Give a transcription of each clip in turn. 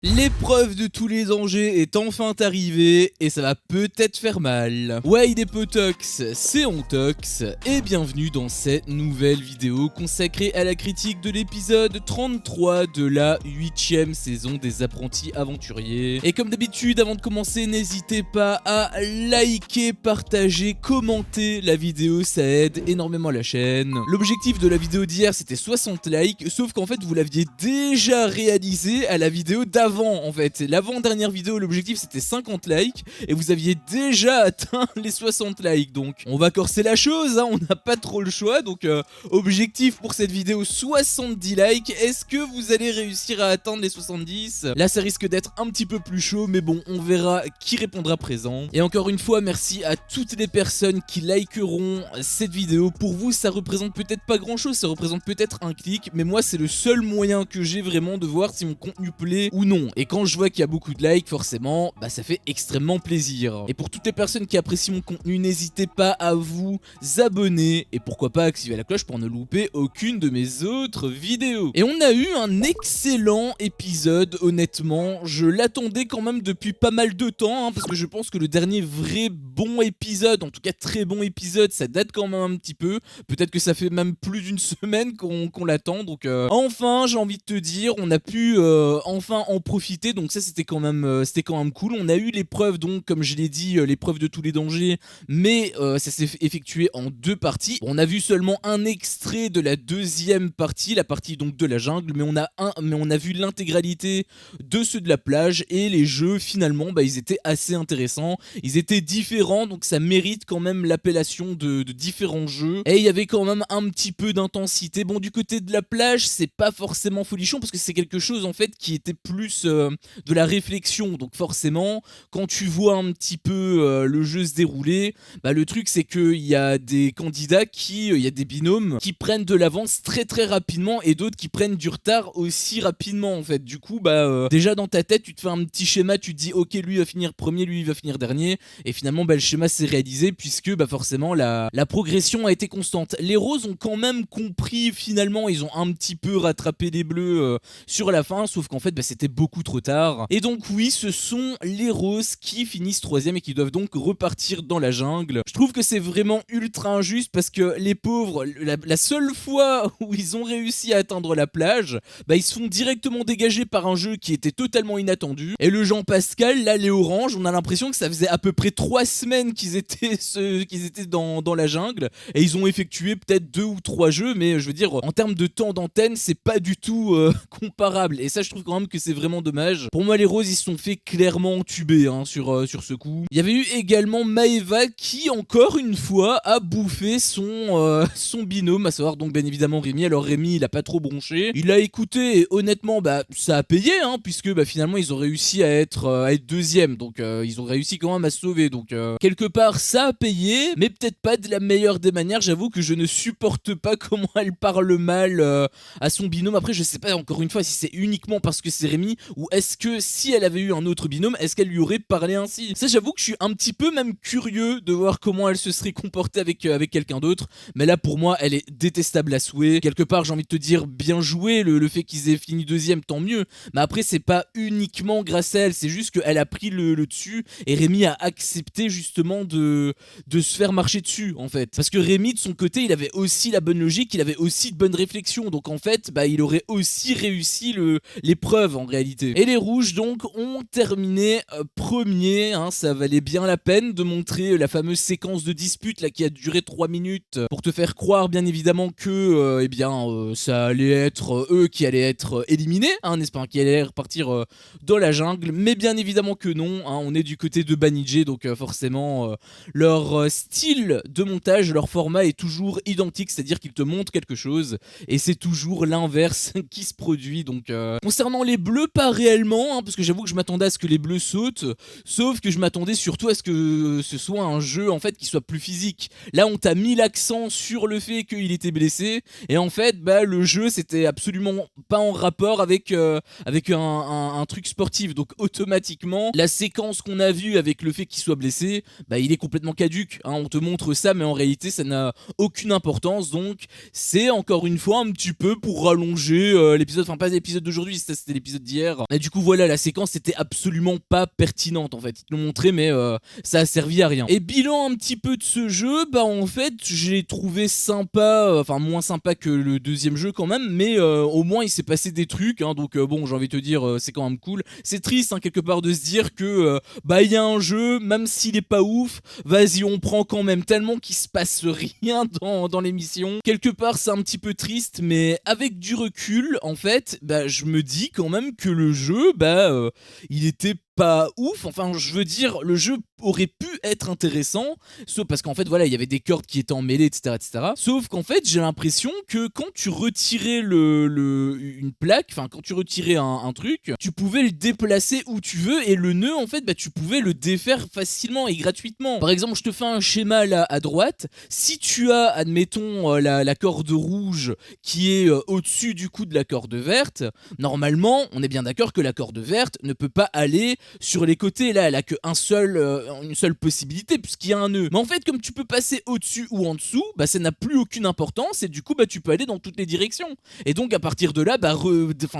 L'épreuve de tous les dangers est enfin arrivée et ça va peut-être faire mal. Ouais des potox, c'est Ontox et bienvenue dans cette nouvelle vidéo consacrée à la critique de l'épisode 33 de la 8ème saison des apprentis aventuriers. Et comme d'habitude, avant de commencer, n'hésitez pas à liker, partager, commenter la vidéo, ça aide énormément la chaîne. L'objectif de la vidéo d'hier c'était 60 likes, sauf qu'en fait vous l'aviez déjà réalisé à la vidéo d'avant. En fait, l'avant-dernière vidéo, l'objectif c'était 50 likes et vous aviez déjà atteint les 60 likes, donc on va corser la chose, hein, on n'a pas trop le choix, donc objectif pour cette vidéo 70 likes. Est-ce que vous allez réussir à atteindre les 70? Là ça risque d'être un petit peu plus chaud, mais bon, on verra qui répondra présent. Et encore une fois, merci à toutes les personnes qui likeront cette vidéo. Pour vous ça représente peut-être pas grand chose, ça représente peut-être un clic, mais moi c'est le seul moyen que j'ai vraiment de voir si mon contenu plaît ou non. Et quand je vois qu'il y a beaucoup de likes, forcément, bah ça fait extrêmement plaisir. Et pour toutes les personnes qui apprécient mon contenu, n'hésitez pas à vous abonner et pourquoi pas activer la cloche pour ne louper aucune de mes autres vidéos. Et on a eu un excellent épisode, honnêtement. Je l'attendais quand même depuis pas mal de temps, hein, parce que je pense que le dernier vrai bon épisode, en tout cas très bon épisode, ça date quand même un petit peu. Peut-être que ça fait même plus d'une semaine qu'on l'attend, donc enfin, j'ai envie de te dire, on a pu enfin en profiter, donc ça c'était quand même cool. On a eu l'épreuve, donc comme je l'ai dit, l'épreuve de tous les dangers, mais ça s'est effectué en deux parties. On a vu seulement un extrait de la deuxième partie, la partie donc de la jungle, mais on a vu l'intégralité de ceux de la plage, et les jeux finalement bah, ils étaient assez intéressants, ils étaient différents, donc ça mérite quand même l'appellation de différents jeux. Et il y avait quand même un petit peu d'intensité. Bon, du côté de la plage c'est pas forcément folichon parce que c'est quelque chose en fait qui était plus de la réflexion, donc forcément quand tu vois un petit peu le jeu se dérouler, bah le truc c'est qu'il y a des candidats il y a des binômes qui prennent de l'avance très très rapidement et d'autres qui prennent du retard aussi rapidement en fait. Du coup bah déjà dans ta tête tu te fais un petit schéma, tu te dis ok lui va finir premier, lui il va finir dernier, et finalement bah le schéma s'est réalisé puisque bah forcément la progression a été constante. Les roses ont quand même compris finalement, ils ont un petit peu rattrapé les bleus sur la fin, sauf qu'en fait bah, c'était beaucoup trop tard. Et donc oui, ce sont les roses qui finissent troisième et qui doivent donc repartir dans la jungle. Je trouve que c'est vraiment ultra injuste parce que les pauvres, la seule fois où ils ont réussi à atteindre la plage, bah ils se font directement dégager par un jeu qui était totalement inattendu. Et le Jean Pascal, là les oranges, on a l'impression que ça faisait à peu près 3 semaines qu'ils étaient dans la jungle, et ils ont effectué peut-être 2 ou 3 jeux, mais je veux dire en termes de temps d'antenne c'est pas du tout comparable, et ça je trouve quand même que c'est vraiment dommage. Pour moi les roses ils se sont fait clairement entuber hein, sur ce coup. Il y avait eu également Maeva qui encore une fois a bouffé son binôme, à savoir donc bien évidemment Rémi. Alors Rémi il a pas trop bronché, il a écouté et honnêtement bah ça a payé hein, puisque bah finalement ils ont réussi à être deuxième, donc ils ont réussi quand même à se sauver, donc quelque part ça a payé, mais peut-être pas de la meilleure des manières. J'avoue que je ne supporte pas comment elle parle mal à son binôme. Après je sais pas encore une fois si c'est uniquement parce que c'est Rémi, ou est-ce que si elle avait eu un autre binôme, est-ce qu'elle lui aurait parlé ainsi? Ça j'avoue que je suis un petit peu même curieux de voir comment elle se serait comportée avec quelqu'un d'autre, mais là pour moi elle est détestable à souhait. Quelque part j'ai envie de te dire bien joué, le fait qu'ils aient fini deuxième tant mieux, mais après c'est pas uniquement grâce à elle, c'est juste qu'elle a pris le dessus et Rémi a accepté justement de se faire marcher dessus en fait, parce que Rémi de son côté il avait aussi la bonne logique, il avait aussi de bonnes réflexions, donc en fait bah il aurait aussi réussi l'épreuve en réalité. Et les rouges donc ont terminé premier, hein, ça valait bien la peine de montrer la fameuse séquence de dispute là qui a duré 3 minutes pour te faire croire bien évidemment que eh bien ça allait être eux qui allaient être éliminés, hein, n'est-ce pas, qui allaient repartir dans la jungle, mais bien évidemment que non, hein, on est du côté de Banijé, donc forcément leur style de montage, leur format est toujours identique, c'est-à-dire qu'ils te montrent quelque chose et c'est toujours l'inverse qui se produit. Donc concernant les bleus, pas réellement, hein, parce que j'avoue que je m'attendais à ce que les bleus sautent, sauf que je m'attendais surtout à ce que ce soit un jeu en fait qui soit plus physique. Là on t'a mis l'accent sur le fait qu'il était blessé, et en fait bah le jeu c'était absolument pas en rapport avec un truc sportif, donc automatiquement la séquence qu'on a vue avec le fait qu'il soit blessé, bah il est complètement caduque, hein. On te montre ça mais en réalité ça n'a aucune importance, donc c'est encore une fois un petit peu pour rallonger l'épisode, enfin pas l'épisode d'aujourd'hui, c'était l'épisode d'hier, stagiaire. Et du coup voilà, la séquence était absolument pas pertinente en fait. Ils te l'ont montré mais ça a servi à rien. Et bilan un petit peu de ce jeu, bah en fait je l'ai trouvé sympa, enfin moins sympa que le deuxième jeu quand même, mais au moins il s'est passé des trucs, hein, donc bon j'ai envie de te dire c'est quand même cool. C'est triste hein, quelque part de se dire que bah il y a un jeu, même s'il est pas ouf, vas-y on prend quand même, tellement qu'il se passe rien dans l'émission. Quelque part c'est un petit peu triste, mais avec du recul en fait, bah je me dis quand même que le jeu, bah il était pas ouf, enfin je veux dire le jeu aurait pu être intéressant, sauf parce qu'en fait voilà il y avait des cordes qui étaient emmêlées etc, sauf qu'en fait j'ai l'impression que quand tu retirais une plaque, enfin quand tu retirais un truc, tu pouvais le déplacer où tu veux et le nœud en fait bah tu pouvais le défaire facilement et gratuitement. Par exemple je te fais un schéma là à droite, si tu as admettons la corde rouge qui est au-dessus du coup de la corde verte, normalement on est bien d'accord que la corde verte ne peut pas aller sur les côtés, là elle a une seule possibilité puisqu'il y a un nœud. Mais en fait comme tu peux passer au-dessus ou en dessous, bah ça n'a plus aucune importance et du coup bah tu peux aller dans toutes les directions. Et donc à partir de là, bah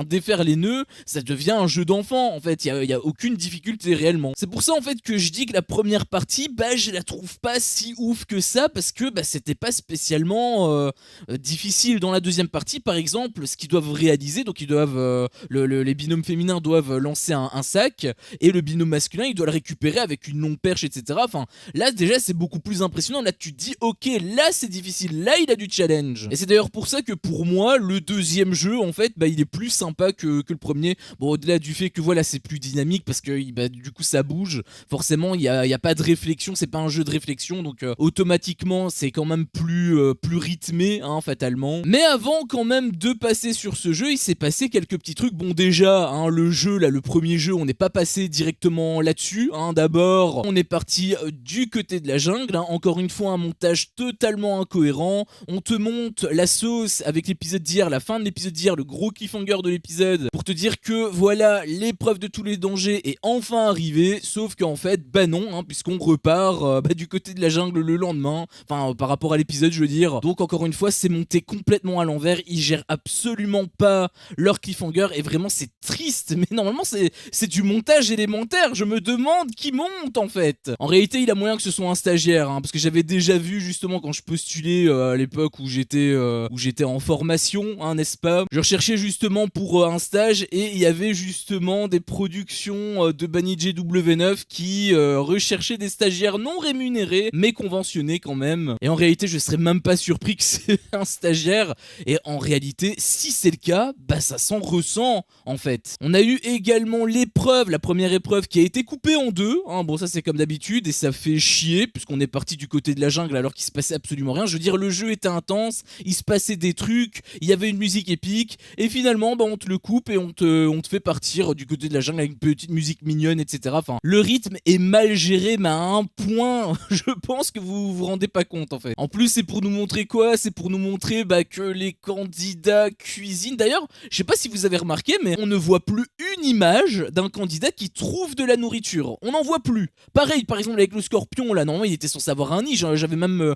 défaire les nœuds, ça devient un jeu d'enfant en fait, il y a aucune difficulté réellement. C'est pour ça en fait que je dis que la première partie, bah je la trouve pas si ouf que ça parce que bah c'était pas spécialement difficile. Dans la deuxième partie par exemple, ce qu'ils doivent réaliser, donc ils doivent les binômes féminins doivent lancer un sac et le binôme masculin il doit le récupérer avec une longue perche etc. Enfin là déjà c'est beaucoup plus impressionnant, là tu te dis ok là c'est difficile, là il a du challenge. Et c'est d'ailleurs pour ça que pour moi le deuxième jeu en fait bah il est plus sympa que le premier. Bon au-delà du fait que voilà c'est plus dynamique parce que bah, du coup ça bouge, forcément il y a pas de réflexion, c'est pas un jeu de réflexion donc automatiquement c'est quand même plus rythmé hein, fatalement. Mais avant quand même de passer sur ce jeu il s'est passé quelques petits trucs. Bon déjà hein, le jeu là, le premier jeu on n'est pas passé directement là-dessus hein. D'abord on est parti du côté de la jungle hein. Encore une fois un montage totalement incohérent, on te monte la sauce avec l'épisode d'hier, la fin de l'épisode d'hier, le gros cliffhanger de l'épisode pour te dire que voilà l'épreuve de tous les dangers est enfin arrivée, sauf qu'en fait bah non hein, puisqu'on repart du côté de la jungle le lendemain, enfin par rapport à l'épisode je veux dire. Donc encore une fois c'est monté complètement à l'envers, ils gèrent absolument pas leur cliffhanger et vraiment c'est triste, mais normalement c'est du montage élémentaire, je me demande qui monte en fait. En réalité il a moyen que ce soit un stagiaire hein, parce que j'avais déjà vu justement quand je postulais à l'époque où j'étais en formation hein, n'est-ce pas, je recherchais justement pour un stage et il y avait justement des productions de Banijé W9 qui recherchaient des stagiaires non rémunérés mais conventionnés quand même. Et en réalité je serais même pas surpris que c'est un stagiaire, et en réalité si c'est le cas bah ça s'en ressent en fait. On a eu également l'épreuve, la première épreuve qui a été coupée en deux hein. Bon ça c'est comme d'habitude et ça fait chier puisqu'on est parti du côté de la jungle alors qu'il se passait absolument rien. Je veux dire le jeu était intense, il se passait des trucs, il y avait une musique épique et finalement bah on te le coupe et on te fait partir du côté de la jungle avec une petite musique mignonne etc. Enfin le rythme est mal géré mais à un point je pense que vous vous rendez pas compte en fait. En plus c'est pour nous montrer quoi, c'est pour nous montrer bah, que les candidats cuisinent. D'ailleurs je sais pas si vous avez remarqué mais on ne voit plus une image d'un candidat qui trouve de la nourriture, on n'en voit plus. Pareil par exemple avec le scorpion là, normalement il était censé avoir un nid, j'avais même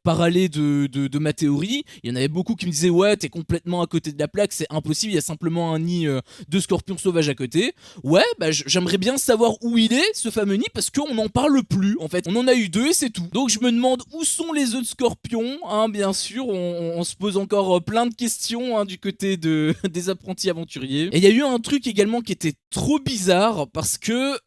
parlé de ma théorie, il y en avait beaucoup qui me disaient ouais t'es complètement à côté de la plaque, c'est impossible, il y a simplement un nid de scorpion sauvage à côté. Ouais bah j'aimerais bien savoir où il est ce fameux nid parce qu'on n'en parle plus en fait, on en a eu deux et c'est tout. Donc je me demande où sont les œufs de scorpion hein, bien sûr on se pose encore plein de questions hein, du côté des apprentis aventuriers. Et il y a eu un truc également qui était trop bizarre parce que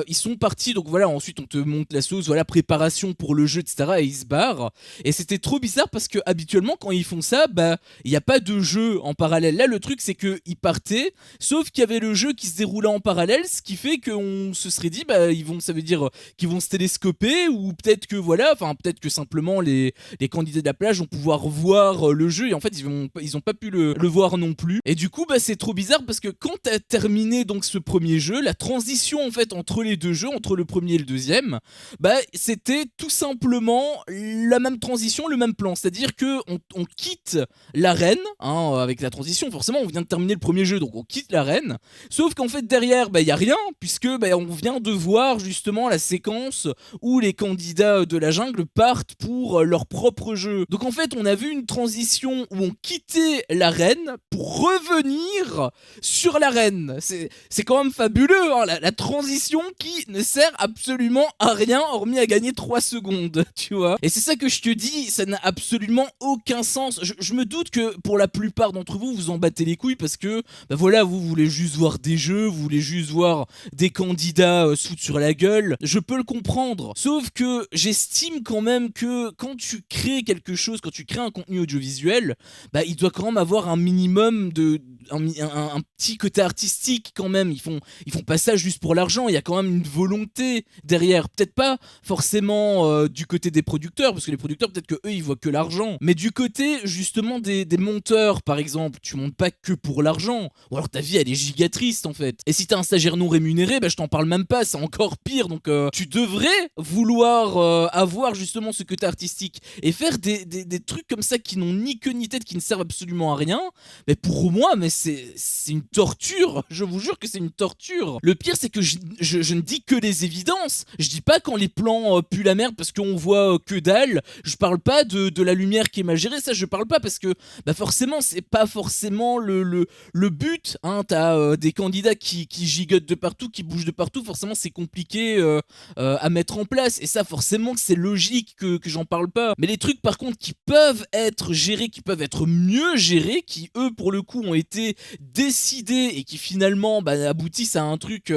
ils sont partis, donc voilà ensuite on te monte la sauce, voilà préparation pour le jeu etc et ils se barrent. Et c'était trop bizarre parce que habituellement quand ils font ça bah il n'y a pas de jeu en parallèle. Là le truc c'est que ils partaient, sauf qu'il y avait le jeu qui se déroulait en parallèle, ce qui fait qu'on se serait dit bah ça veut dire qu'ils vont se télescoper, ou peut-être que voilà, enfin peut-être que simplement les candidats de la plage vont pouvoir voir le jeu et en fait ils ont pas pu le voir non plus. Et du coup bah c'est trop bizarre parce que quand t'as terminé donc ce premier jeu, la transition en fait entre les deux jeux, entre le premier et le deuxième, bah c'était tout simplement la même transition, le même plan, c'est-à-dire que on quitte l'arène, hein, avec la transition, forcément on vient de terminer le premier jeu, donc on quitte l'arène, sauf qu'en fait derrière, bah y a rien, puisque bah, on vient de voir justement la séquence où les candidats de la jungle partent pour leur propre jeu. Donc en fait on a vu une transition où on quittait l'arène pour revenir sur l'arène. C'est quand même fabuleux, hein, la transition qui ne sert absolument à rien hormis à gagner 3 secondes, tu vois. Et c'est ça que je te dis, ça n'a absolument aucun sens. Je me doute que pour la plupart d'entre vous, vous en battez les couilles parce que, bah voilà, vous voulez juste voir des jeux, vous voulez juste voir des candidats se foutre sur la gueule. Je peux le comprendre. Sauf que j'estime quand même que quand tu crées quelque chose, quand tu crées un contenu audiovisuel, bah il doit quand même avoir un minimum de un petit côté artistique quand même. Ils font pas ça juste pour l'argent, il y a quand même une volonté derrière. Peut-être pas forcément du côté des producteurs, parce que les producteurs peut-être que eux ils voient que l'argent, mais du côté justement des monteurs par exemple, tu montes pas que pour l'argent, ou alors ta vie elle est giga triste en fait. Et si t'as un stagiaire non rémunéré, bah je t'en parle même pas, c'est encore pire. Donc tu devrais vouloir avoir justement ce côté artistique et faire des trucs comme ça qui n'ont ni queue ni tête, qui ne servent absolument à rien. Mais pour moi, mais c'est une torture, je vous jure que c'est une torture. Le pire c'est que je ne dis que les évidences, je dis pas quand les plans puent la merde parce qu'on voit que dalle, je parle pas de la lumière qui est mal gérée, ça je parle pas parce que bah forcément c'est pas forcément le but, hein. T'as des candidats qui gigotent de partout, qui bougent de partout, forcément c'est compliqué à mettre en place, et ça forcément c'est logique que j'en parle pas. Mais les trucs par contre qui peuvent être gérés, qui peuvent être mieux gérés, qui eux pour le coup ont été décidés et qui finalement bah, aboutissent à un truc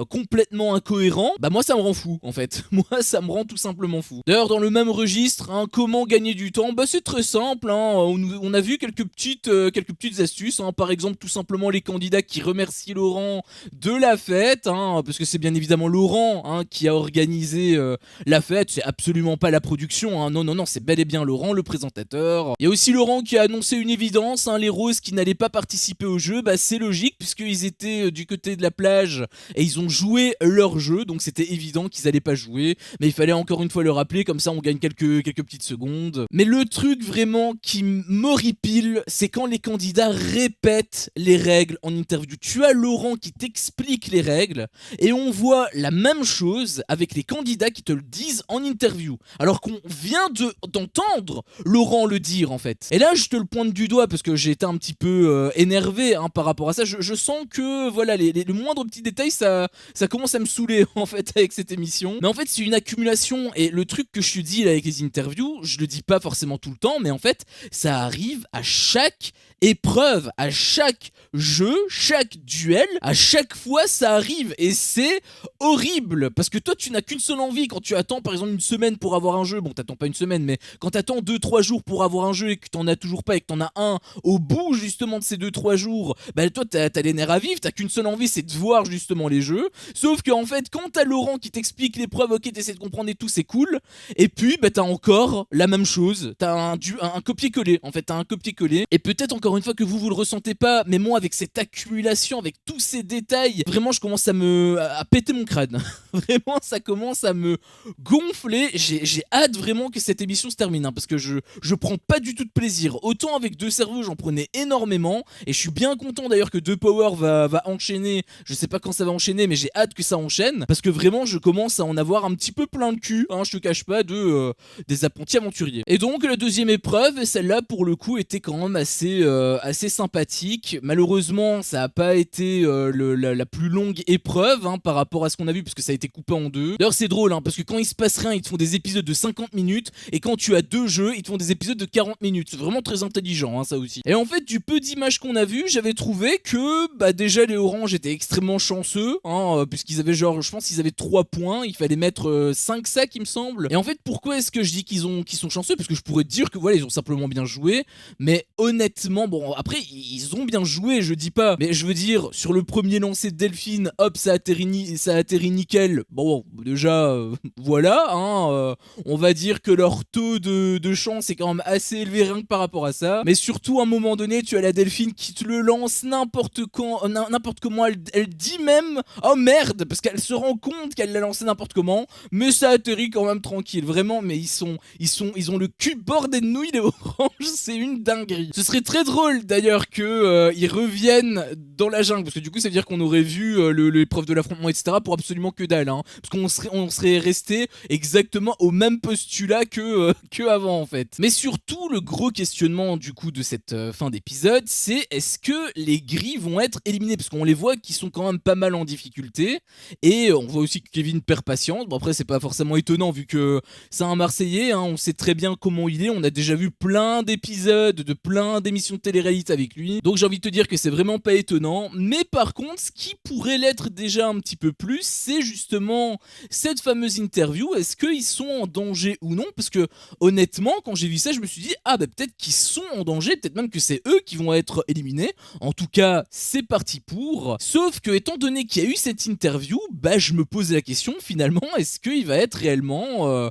complètement incohérent, bah moi ça me rend fou en fait. Moi ça me rend tout simplement fou. D'ailleurs dans le même registre, hein, comment gagner du temps, bah c'est très simple, hein. On a vu quelques petites astuces, hein. Par exemple tout simplement les candidats qui remercient Laurent de la fête, hein, parce que c'est bien évidemment Laurent, hein, qui a organisé la fête, c'est absolument pas la production, hein. Non, c'est bel et bien Laurent, le présentateur. Il y a aussi Laurent qui a annoncé une évidence, hein, les roses qui n'allaient pas participer au jeu, bah c'est logique puisqu'ils étaient du côté de la plage et ils ont joué leur jeu, donc c'était évident qu'ils allaient pas jouer, mais il fallait encore une fois le rappeler, comme ça on gagne quelques petites secondes. Mais le truc vraiment qui m'horripile, c'est quand les candidats répètent les règles en interview. Tu as Laurent qui t'explique les règles et on voit la même chose avec les candidats qui te le disent en interview, alors qu'on vient d'entendre Laurent le dire en fait. Et là je te le pointe du doigt parce que j'ai été un petit peu énervé, hein, par rapport à ça. Je sens que voilà, le moindre petit détail ça commence à me saouler en fait avec cette émission. Mais en fait c'est une accumulation, et le truc que je te dis là avec les interviews, je le dis pas forcément tout le temps, mais en fait ça arrive à chaque épreuve, à chaque jeu, chaque duel, à chaque fois ça arrive, et c'est horrible parce que toi tu n'as qu'une seule envie quand tu attends par exemple une semaine pour avoir un jeu. Bon, t'attends pas une semaine, mais quand t'attends 2-3 jours pour avoir un jeu et que t'en as toujours pas et que t'en as un au bout justement de ces 2-3 jours, bah toi t'as les nerfs à vivre, t'as qu'une seule envie, c'est de voir justement les jeux. Sauf que en fait quand t'as Laurent qui t'explique l'épreuve, ok t'essaies de comprendre et tout, c'est cool, et puis bah t'as encore la même chose, t'as un copier-coller, en fait t'as un copier-coller, et peut-être encore une fois que vous le ressentez pas, mais moi avec cette accumulation, avec tous ces détails, vraiment je commence à péter mon crâne. Vraiment ça commence à me gonfler. J'ai hâte vraiment que cette émission se termine, hein, parce que je prends pas du tout de plaisir. Autant avec Deux Cerveaux j'en prenais énormément, et je suis bien content d'ailleurs que Deux Power va enchaîner. Je sais pas quand ça va enchaîner, mais j'ai hâte que ça enchaîne, parce que vraiment je commence à en avoir un petit peu plein le cul, hein, je te cache pas, des apprentis aventuriers. Et donc la deuxième épreuve, celle-là pour le coup était quand même assez sympathique. Malheureusement ça a pas été la plus longue épreuve, hein, par rapport à ce qu'on a vu, parce que ça a été coupé en deux. D'ailleurs c'est drôle, hein, parce que quand il se passe rien ils te font des épisodes de 50 minutes, et quand tu as deux jeux ils te font des épisodes de 40 minutes. C'est vraiment très intelligent, hein, ça aussi. Et en fait du peu d'images qu'on a vu, j'avais trouvé que bah déjà les oranges étaient extrêmement chanceux, hein, puisqu'ils avaient genre, je pense qu'ils avaient 3 points, il fallait mettre 5 sacs il me semble. Et en fait pourquoi est-ce que je dis qu'ils sont chanceux, parce que je pourrais te dire que voilà ils ont simplement bien joué, mais honnêtement bon après ils ont bien joué, je dis pas, mais je veux dire sur le premier lancer de Delphine, hop ça atterrit nickel. Bon déjà voilà, hein, on va dire que leur taux de chance est quand même assez élevé rien que par rapport à ça. Mais surtout à un moment donné tu as la Delphine qui juste le lance n'importe quand, n'importe comment, elle dit même oh merde, parce qu'elle se rend compte qu'elle l'a lancé n'importe comment, mais ça atterrit quand même tranquille, vraiment, mais ils ont le cul bordé de nouilles les oranges, c'est une dinguerie. Ce serait très drôle d'ailleurs que ils reviennent dans la jungle, parce que du coup ça veut dire qu'on aurait vu l'épreuve de l'affrontement etc pour absolument que dalle, hein, parce qu'on serait resté exactement au même postulat que avant en fait. Mais surtout le gros questionnement du coup de cette fin d'épisode, c'est est-ce que les gris vont être éliminés, parce qu'on les voit qui sont quand même pas mal en difficulté, et on voit aussi que Kevin perd patience. Bon après c'est pas forcément étonnant vu que c'est un Marseillais, hein, on sait très bien comment il est, on a déjà vu plein d'épisodes, de plein d'émissions de télé-réalité avec lui, donc j'ai envie de te dire que c'est vraiment pas étonnant. Mais par contre ce qui pourrait l'être déjà un petit peu plus, c'est justement cette fameuse interview, est-ce qu'ils sont en danger ou non, parce que honnêtement quand j'ai vu ça je me suis dit ah bah peut-être qu'ils sont en danger, peut-être même que c'est eux qui vont être éliminés, en tout cas c'est parti pour. Sauf que étant donné qu'il y a eu cette interview, bah je me pose la question finalement, est-ce qu'il va être réellement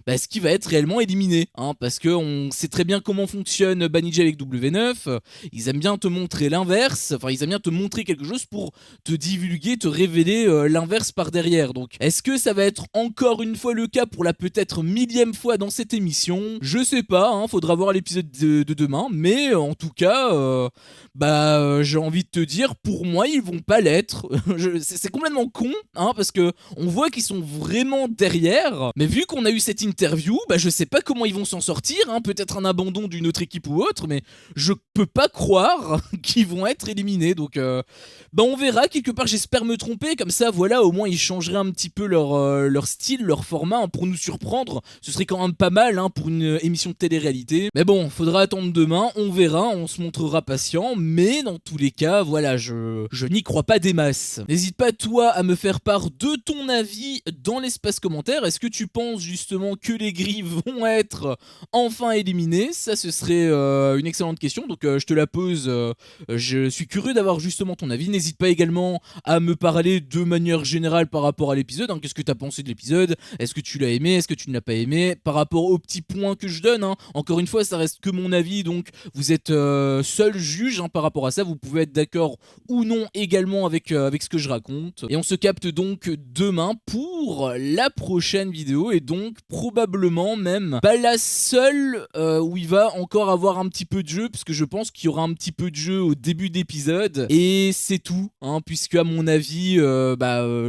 est-ce qu'il va être réellement éliminé, hein, parce que on sait très bien comment fonctionne Banijay avec W9, ils aiment bien te montrer l'inverse, enfin ils aiment bien te montrer quelque chose pour te divulguer, te révéler l'inverse par derrière. Donc est-ce que ça va être encore une fois le cas pour la peut-être millième fois dans cette émission? Je sais pas, hein, faudra voir l'épisode de demain, mais en tout cas j'ai envie de te dire, pour moi ils vont pas l'être. C'est complètement con, hein, parce que on voit qu'ils sont vraiment derrière, mais vu qu'on a eu cette interview, bah je sais pas comment ils vont s'en sortir, hein, peut-être un abandon d'une autre équipe ou autre, mais je peux pas croire qu'ils vont être éliminés. Donc on verra, quelque part j'espère me tromper, comme ça voilà, au moins ils changeraient un petit peu leur style, leur format, hein, pour nous surprendre. Ce serait quand même pas mal, hein, pour une émission de télé-réalité. Mais bon, faudra attendre demain, on verra, on se montrera patient, mais dans tous les cas, voilà, je n'y crois pas des masses. N'hésite pas toi à me faire part de ton avis dans l'espace commentaire. Est-ce que tu penses justement que les gris vont être enfin éliminés? Ça ce serait une excellente question, donc je te la pose, je suis curieux d'avoir justement ton avis. N'hésite pas également à me parler de manière générale par rapport à l'épisode, hein. Qu'est-ce que tu as pensé de l'épisode? Est-ce que tu l'as aimé? Est-ce que tu ne l'as pas aimé? Par rapport aux petits points que je donne, hein. Encore une fois ça reste que mon avis, donc vous êtes seul juge, hein, par rapport à ça, vous pouvez être d'accord ou non également avec ce que je raconte. Et on se capte donc demain pour la prochaine vidéo, et donc probablement même pas la seule où il va encore avoir un petit peu de jeu, puisque je pense qu'il y aura un petit peu de jeu au début d'épisode, et c'est tout, hein, puisque à mon avis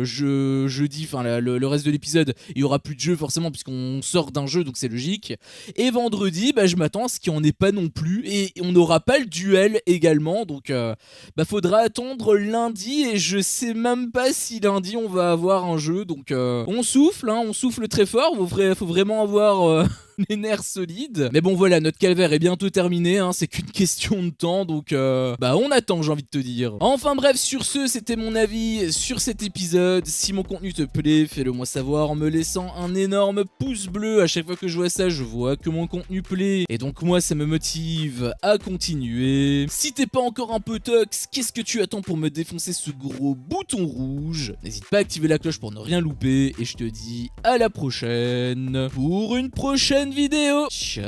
jeudi, enfin le reste de l'épisode il y aura plus de jeu forcément puisqu'on sort d'un jeu, donc c'est logique. Et vendredi je m'attends à ce qu'il n'y en ait pas non plus, et on n'aura pas le duel également, donc faudra attendre lundi, et je sais même pas si lundi on va avoir un jeu, donc on souffle, hein, on souffle très fort, faut vraiment avoir les nerfs solides. Mais bon voilà, notre calvaire est bientôt terminé, hein, c'est qu'une question de temps, donc on attend, j'ai envie de te dire. Enfin bref, sur ce, c'était mon avis sur cet épisode. Si mon contenu te plaît, fais-le moi savoir en me laissant un énorme pouce bleu. À chaque fois que je vois ça, je vois que mon contenu plaît, et donc moi ça me motive à continuer. Si t'es pas encore un peu tox, qu'est-ce que tu attends pour me défoncer ce gros bouton rouge? N'hésite pas à activer la cloche pour ne rien louper, et je te dis à la prochaine pour une prochaine vidéo. Ciao.